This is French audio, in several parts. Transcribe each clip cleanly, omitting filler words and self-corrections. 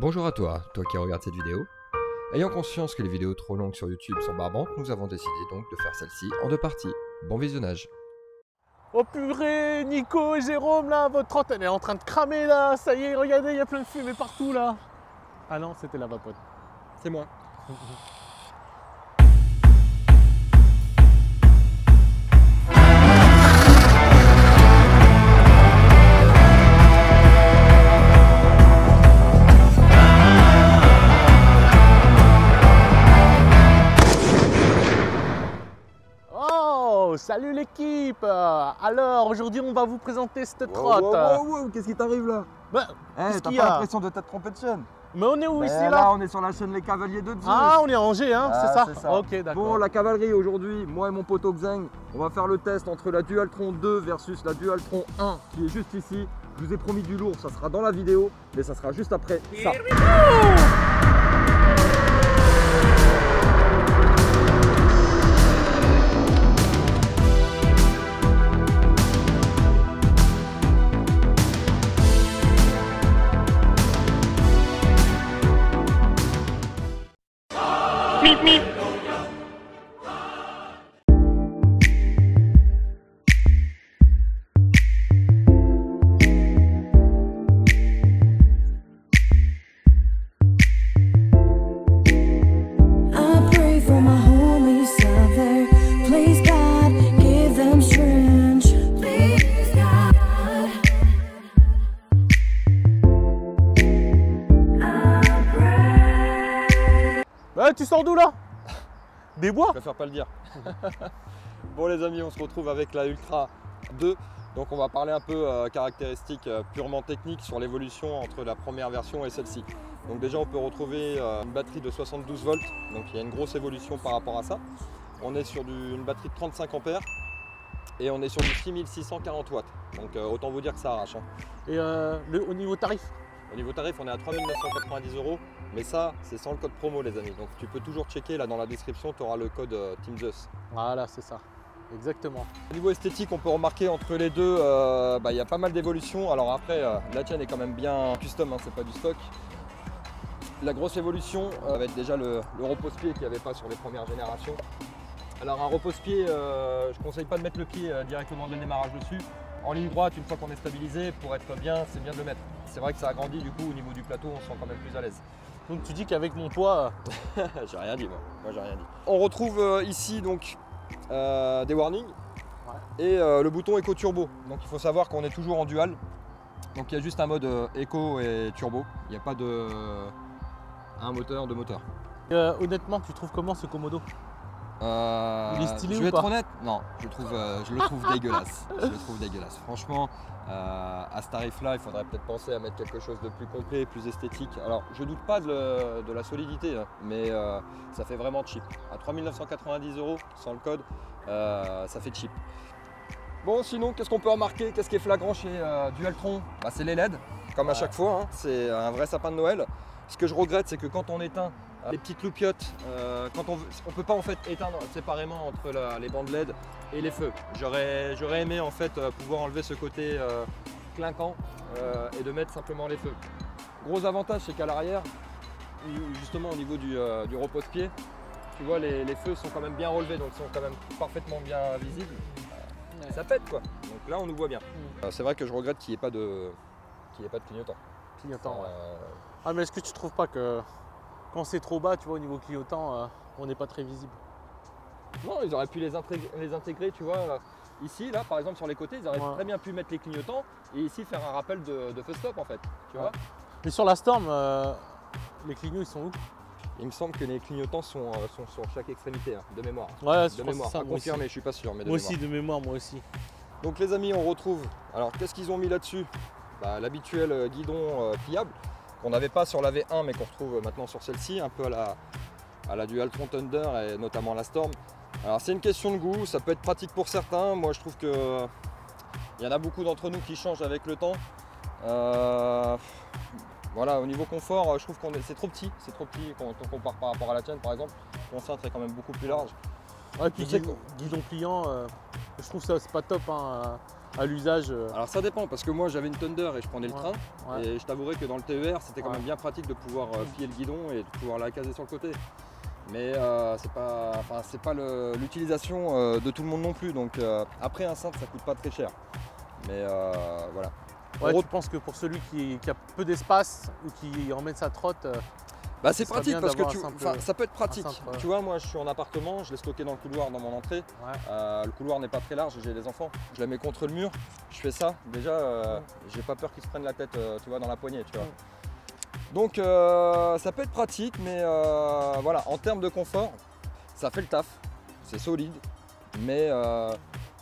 Bonjour à toi, toi qui regardes cette vidéo. Ayant conscience que les vidéos trop longues sur YouTube sont barbantes, nous avons décidé donc de faire celle-ci en deux parties. Bon visionnage. Oh purée, Nico et Jérôme là, votre trentaine est en train de cramer là, ça y est, regardez, il y a plein de fumée partout là. Ah non, c'était la vapote. C'est moi. Oh, salut l'équipe. Alors, aujourd'hui, on va vous présenter cette trotte. Wow, qu'est-ce qui t'arrive là? Bah, qu'est-ce T'as qu'il y pas a? l'impression de t'être trompé de chaîne? Mais on est où ici Là, là? on est sur la chaîne Les Cavaliers de Zeus. Ah, on est à Angers, hein, Ah, c'est ça? Ok, d'accord. Bon, la cavalerie aujourd'hui, moi et mon poteau Xeng, on va faire le test entre la Dualtron 2 versus la Dualtron 1 qui est juste ici. Je vous ai promis du lourd, ça sera dans la vidéo, mais ça sera juste après ça. Meep meep. I pray for my homies out there. Please God, give them strength. Please God. I pray. Bah, tu sors d'où là? Des bois? Je préfère pas le dire. Bon les amis, on se retrouve avec la Ultra 2. Donc on va parler un peu caractéristiques purement techniques sur l'évolution entre la première version et celle-ci. Donc déjà on peut retrouver une batterie de 72 volts, donc il y a une grosse évolution par rapport à ça. On est sur une batterie de 35 ampères et on est sur du 6640 watts. Donc autant vous dire que ça arrache. Hein. Et au niveau tarif? Au niveau tarif, on est à 3 990 €, mais ça c'est sans le code promo les amis. Donc tu peux toujours checker, là dans la description tu auras le code TeamZeus. Voilà, c'est ça. Exactement. Au niveau esthétique, on peut remarquer entre les deux, il y a pas mal d'évolutions. Alors après, la tienne est quand même bien custom, hein, c'est pas du stock. La grosse évolution va être déjà le repose-pied qu'il n'y avait pas sur les premières générations. Alors un repose-pied, je conseille pas de mettre le pied directement dès le démarrage dessus. En ligne droite, une fois qu'on est stabilisé, pour être bien, c'est bien de le mettre. C'est vrai que ça agrandit du coup au niveau du plateau, on se sent quand même plus à l'aise. Donc tu dis qu'avec mon poids... J'ai rien dit moi j'ai rien dit. On retrouve ici donc des warnings et le bouton Eco Turbo. Donc il faut savoir qu'on est toujours en dual. Donc il y a juste un mode Eco et Turbo. Il n'y a pas de un moteur, deux moteurs. honnêtement, tu trouves comment ce Komodo? Il est stylé je ou vais pas? être honnête, non, je le trouve dégueulasse. Je le trouve dégueulasse. Franchement, à ce tarif-là, il faudrait peut-être penser à mettre quelque chose de plus complet, plus esthétique. Alors, je doute pas de la solidité, hein, mais ça fait vraiment cheap. À 3 990 € sans le code, ça fait cheap. Bon, sinon, qu'est-ce qu'on peut remarquer? Qu'est-ce qui est flagrant chez Dualtron? C'est les LED, comme à chaque fois. Hein, c'est un vrai sapin de Noël. Ce que je regrette, c'est que quand on éteint les petites loupiottes, quand on peut pas en fait éteindre séparément entre les bandes LED et les feux. J'aurais aimé en fait pouvoir enlever ce côté clinquant et de mettre simplement les feux. Gros avantage, c'est qu'à l'arrière, justement au niveau du repose-pied, tu vois les feux sont quand même bien relevés, donc sont quand même parfaitement bien visibles. Ça pète quoi. Donc là on nous voit bien. C'est vrai que je regrette qu'il n'y ait pas de clignotant. Clignotant, ouais. Ah, mais est-ce que tu trouves pas que quand c'est trop bas, tu vois, au niveau clignotant, on n'est pas très visible? Non, ils auraient pu les intégrer, tu vois. Ici, là, par exemple, sur les côtés, ils auraient très bien pu mettre les clignotants et ici faire un rappel de feu stop en fait. Tu vois. Mais sur la Storm, les clignots, ils sont où? Il me semble que les clignotants sont sur chaque extrémité, hein, de mémoire. Ouais, De mémoire, pas confirmé, je suis pas sûr, mais de moi mémoire. aussi, de mémoire, moi aussi. Donc les amis, on retrouve. Alors, qu'est-ce qu'ils ont mis là-dessus? L'habituel guidon pliable qu'on n'avait pas sur la V1 mais qu'on retrouve maintenant sur celle-ci, un peu à la Dualtron Thunder et notamment la Storm. Alors c'est une question de goût, ça peut être pratique pour certains. Moi je trouve que il y en a beaucoup d'entre nous qui changent avec le temps. Voilà, au niveau confort, je trouve c'est trop petit quand on compare par rapport à la tienne par exemple. Mon cintre est quand même beaucoup plus large. Ouais, puis guidon pliant, je trouve ça c'est pas top. Hein. à l'usage. Alors ça dépend parce que moi j'avais une Thunder et je prenais le Ouais. train Ouais. et je t'avouerai que dans le TER c'était quand Ouais. même bien pratique de pouvoir plier le guidon et de pouvoir la caser sur le côté. Mais c'est pas l'utilisation de tout le monde non plus. Donc après un cintre ça coûte pas très cher. Mais voilà. Ouais, En tu penses que pour celui qui a peu d'espace ou qui emmène sa trotte, Bah c'est Ce serait pratique bien parce que d'avoir un simple- ça peut être pratique. simple, Tu vois, moi je suis en appartement, je l'ai stocké dans le couloir dans mon entrée. ouais. Le couloir n'est pas très large, j'ai les enfants. Je la mets contre le mur, je fais ça. Déjà, j'ai pas peur qu'ils se prennent la tête, tu vois, dans la poignée, tu vois. Donc ça peut être pratique, mais voilà, en termes de confort, ça fait le taf. C'est solide, mais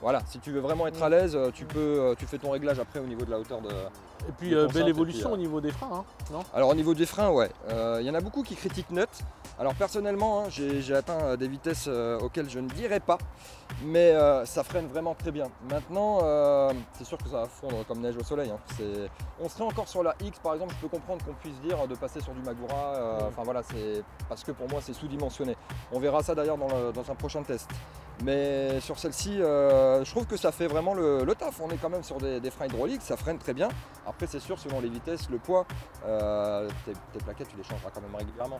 voilà, si tu veux vraiment être à l'aise, tu fais ton réglage après au niveau de la hauteur de. Et puis Des belle concerts, évolution et puis, au niveau des freins, hein, non? Alors au niveau des freins, ouais, il y en a beaucoup qui critiquent Nut. Alors personnellement, hein, j'ai atteint des vitesses auxquelles je ne dirais pas, mais ça freine vraiment très bien. Maintenant, c'est sûr que ça va fondre comme neige au soleil. Hein. On serait encore sur la X par exemple, je peux comprendre qu'on puisse dire de passer sur du Magura. Enfin voilà, c'est parce que pour moi c'est sous-dimensionné. On verra ça d'ailleurs dans un prochain test. Mais sur celle-ci, je trouve que ça fait vraiment le taf. On est quand même sur des freins hydrauliques, ça freine très bien. Après c'est sûr, selon les vitesses, le poids, tes plaquettes tu les changeras quand même régulièrement.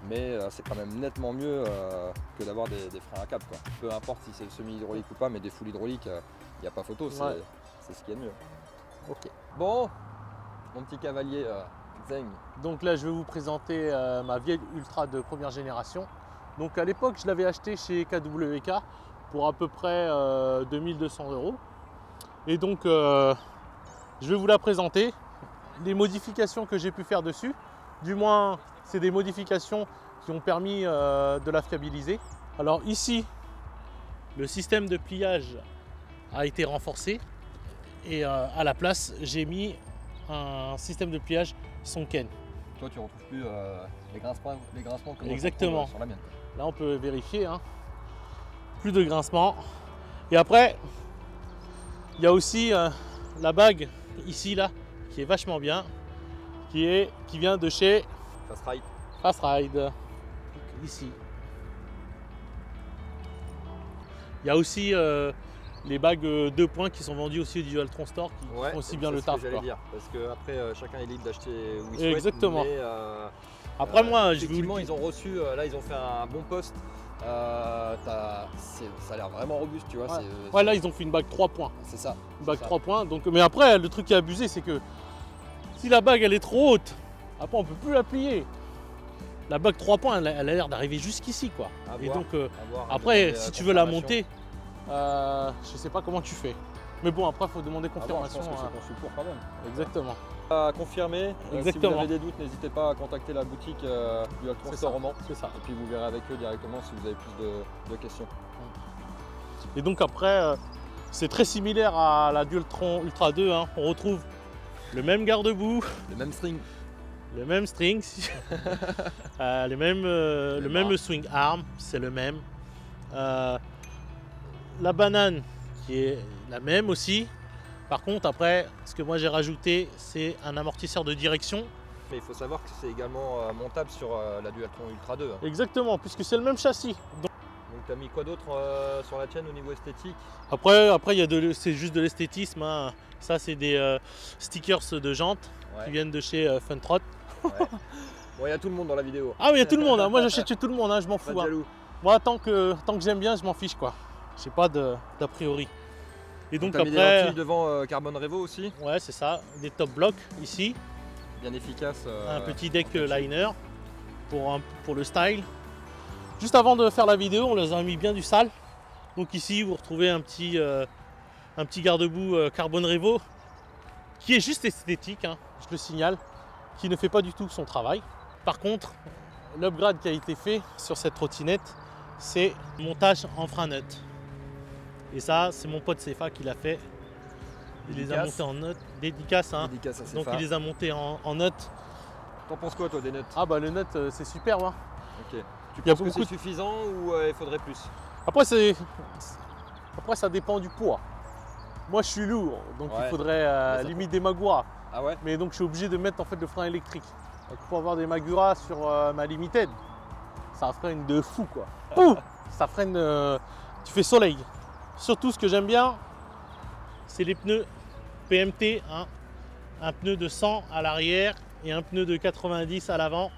Mais c'est quand même nettement mieux que d'avoir des freins à câble, quoi. Peu importe si c'est le semi-hydraulique ou pas, mais des full hydrauliques, il n'y a pas photo, c'est Ouais. ce qu'il y a de mieux. Ok. Bon, mon petit cavalier Zeng. Donc là, je vais vous présenter ma vieille Ultra de première génération. Donc à l'époque, je l'avais acheté chez KWK pour à peu près 2200 €. Et donc, je vais vous la présenter. Les modifications que j'ai pu faire dessus, du moins, c'est des modifications qui ont permis de la fiabiliser. Alors ici, le système de pliage a été renforcé et à la place, j'ai mis un système de pliage Sonken. Toi, tu retrouves plus les grincements que moi, Exactement. je retrouve, sur la mienne. Là, on peut vérifier, hein. Plus de grincement. Et après, il y a aussi la bague ici, là, qui est vachement bien, qui vient de chez Fast Ride. Fast Ride. Donc, ici. Il y a aussi les bagues 2 points qui sont vendues aussi au Dualtron Store, qui font aussi bien c'est le ce taf, que j'allais quoi. dire, parce que après chacun est libre d'acheter où il souhaite. Exactement. Mais, Après, moi, je effectivement, vous ils ont reçu, là, ils ont fait un bon poste. Ça a l'air vraiment robuste, tu vois. Ouais. c'est- Ouais, là, ils ont fait une bague 3 points. c'est ça. Une bague c'est ça. 3 points. Donc, mais après, le truc qui est abusé, c'est que si la bague elle est trop haute, après on peut plus la plier. La bague 3 points, elle a l'air d'arriver jusqu'ici, quoi. À Et voir, donc, à voir, après, demander, si tu veux la confirmation. monter, je sais pas comment tu fais. Mais bon, après, il faut demander À voir, confirmation. je pense que hein. c'est conçu pour quand même. Exactement. À confirmer. Si vous Exactement. avez des doutes, n'hésitez pas à contacter la boutique du Dualtron C'est Store ça. Roman. C'est ça. Et puis vous verrez avec eux directement si vous avez plus de questions. Et donc après, c'est très similaire à la Dualtron Ultra 2. Hein. On retrouve le même garde-boue, Le même string. le même string, le même bras. swing arm, c'est le même. La banane qui est la même aussi. Par contre, après, ce que moi j'ai rajouté, c'est un amortisseur de direction. Mais il faut savoir que c'est également montable sur la Dualtron Ultra 2. hein. Exactement, puisque c'est le même châssis. Donc, Tu as mis quoi d'autre sur la chaîne au niveau esthétique? après c'est juste de l'esthétisme. Hein. Ça, c'est des stickers de jantes Ouais. qui viennent de chez Funtrot. Ouais. Bon, il y a tout le monde dans la vidéo. Ah oui, il y a tout le monde. Hein. Moi, j'achète chez tout le monde. Hein. Je m'en Pas fous. de Hein. jaloux. Moi, tant que j'aime bien, je m'en fiche, quoi. J'ai pas d'a priori. Et donc T'as mis des après, lentilles devant Carbon Revo aussi, ouais, c'est ça. Des top blocks ici. bien efficace. Un petit deck liner pour le style. Juste avant de faire la vidéo, on les a mis bien du sale. Donc ici, vous retrouvez un petit garde-boue Carbon Revo qui est juste esthétique, hein, je le signale, qui ne fait pas du tout son travail. Par contre, l'upgrade qui a été fait sur cette trottinette, c'est le montage en frein nut. Et ça, c'est mon pote Cefa qui l'a fait. Il les a Dédicace. montés en nut, dédicace. Hein. Dédicace à Donc Cefa. il les a montés en nut. T'en penses quoi toi des nets? Ah bah le nut c'est superbe. Hein. Ok. Tu Il y a penses que beaucoup c'est suffisant ou il faudrait plus? Après ça dépend du poids. Moi je suis lourd, donc Ouais. il faudrait Mais ça limite des Magura. Ah ouais? Mais donc je suis obligé de mettre en fait le frein électrique. Donc pour avoir des Magura sur ma Limited, ça freine de fou quoi. Ouh, ça freine, tu fais soleil. Surtout ce que j'aime bien, c'est les pneus PMT, hein. Un pneu de 100 à l'arrière et un pneu de 90 à l'avant.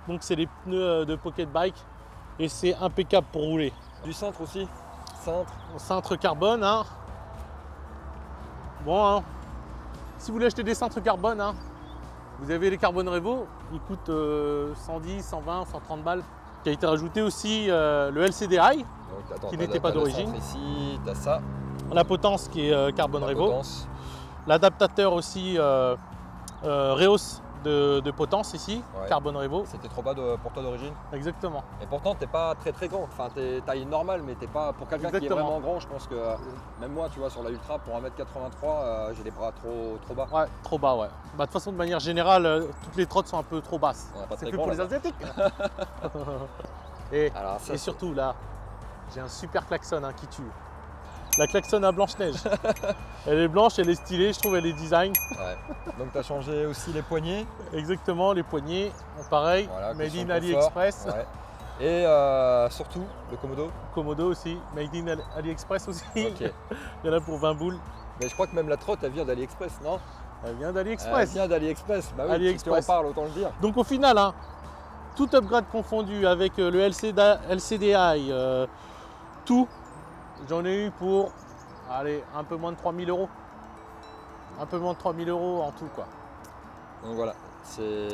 Donc c'est les pneus de pocket bike et c'est impeccable pour rouler. Du cintre aussi. Cintre. Cintre carbone, hein. Bon, hein. Si vous voulez acheter des cintres carbone, hein, vous avez les Carbone Revo, ils coûtent 110, 120, 130 balles. Qui a été rajouté aussi le LCDI, Donc, attends, qui t'as n'était pas le d'origine. centre Ici, t'as ça. La potence qui est Carbone La Revo. potence. L'adaptateur aussi Reos de potence ici, Ouais. Carbone Revo. C'était trop bas pour toi d'origine. Exactement. Et pourtant, t'es pas très grand. Enfin, t'es taille normale, mais t'es pas. Pour quelqu'un qui est Exactement. vraiment grand, je pense que même moi, tu vois, sur la Ultra, pour 1m83, j'ai les bras trop bas. Ouais, trop bas, ouais. Bah, de toute façon, de manière générale, toutes les trottes sont un peu trop basses. On est pas C'est très fait grand, pour les là-bas. Asiatiques. et Alors, ça, et surtout, là, j'ai un super klaxon hein, qui tue. La klaxon à Blanche-Neige. Elle est blanche, elle est stylée, je trouve, elle est design. Ouais. Donc, t'as changé aussi les poignées. Exactement, les poignées, pareil, Voilà, made question in confort. AliExpress. Ouais. Et surtout, le Komodo. Komodo aussi, made in AliExpress aussi. Ok. Il y en a pour 20 boules. Mais je crois que même la trotte, elle vient d'AliExpress, non? Elle vient Elle d'AliExpress. vient d'AliExpress. Bah oui, AliExpress. si tu en parles, autant le dire. Donc au final, hein, tout upgrade confondu avec le LCDI, tout, j'en ai eu pour allez, un peu moins de 3000 €. Un peu moins de 3000 € en tout quoi. Donc voilà, c'est.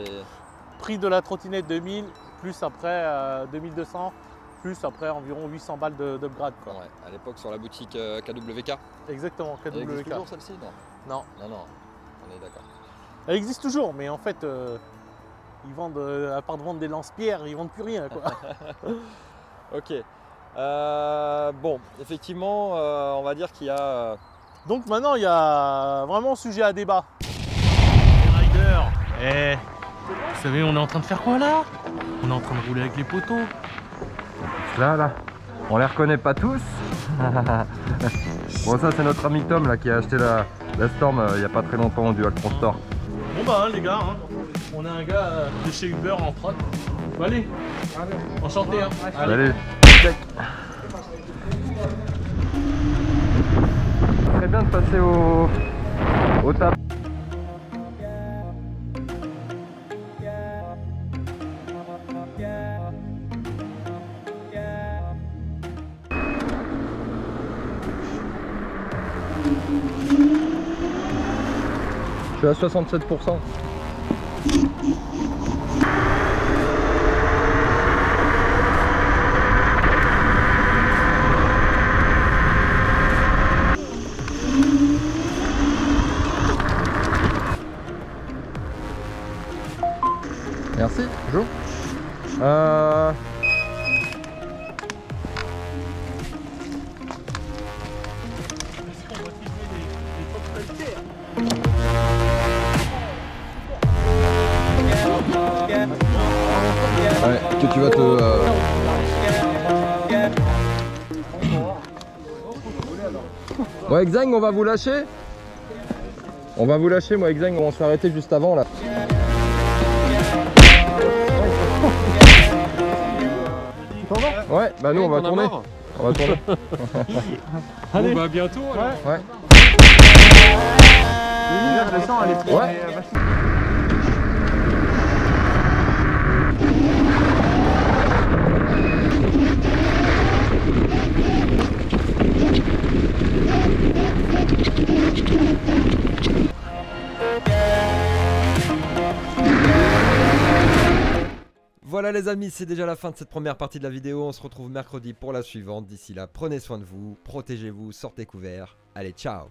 Prix de la trottinette 2000, plus après 2200, plus après environ 800 balles d'upgrade quoi. Ouais, à l'époque sur la boutique KWK. Exactement, Elle existe KWK. toujours celle-ci? Non. Non, Non, on est d'accord. elle existe toujours, mais en fait, ils vendent, à part de vendre des lance-pierres, ils vendent plus rien quoi. Ok. Bon, effectivement, on va dire qu'il y a. Donc maintenant, il y a vraiment sujet à débat. Les riders, vous savez, on est en train de faire quoi là? On est en train de rouler avec les poteaux. Là, on les reconnaît pas tous. Bon, ça c'est notre ami Tom là qui a acheté la Storm il y a pas très longtemps au Dual Pro Store. Bon bah hein, les gars, hein, on a un gars de chez Uber en prod. Bon, allez, enchanté. Hein. Allez, check. Très bien de passer au tap. Je suis à 67%. Merci, bonjour. Ouais, que tu vas te... Bon, Exang, on va vous lâcher. On va vous lâcher, moi, Exang, on s'est arrêté juste avant là. Ouais, bah nous on va tourner. On va tourner. Allez, Bon bah bientôt alors. Ouais. Ouais. Voilà les amis, c'est déjà la fin de cette première partie de la vidéo. On se retrouve mercredi pour la suivante. D'ici là, prenez soin de vous, protégez-vous, sortez couverts. Allez, ciao!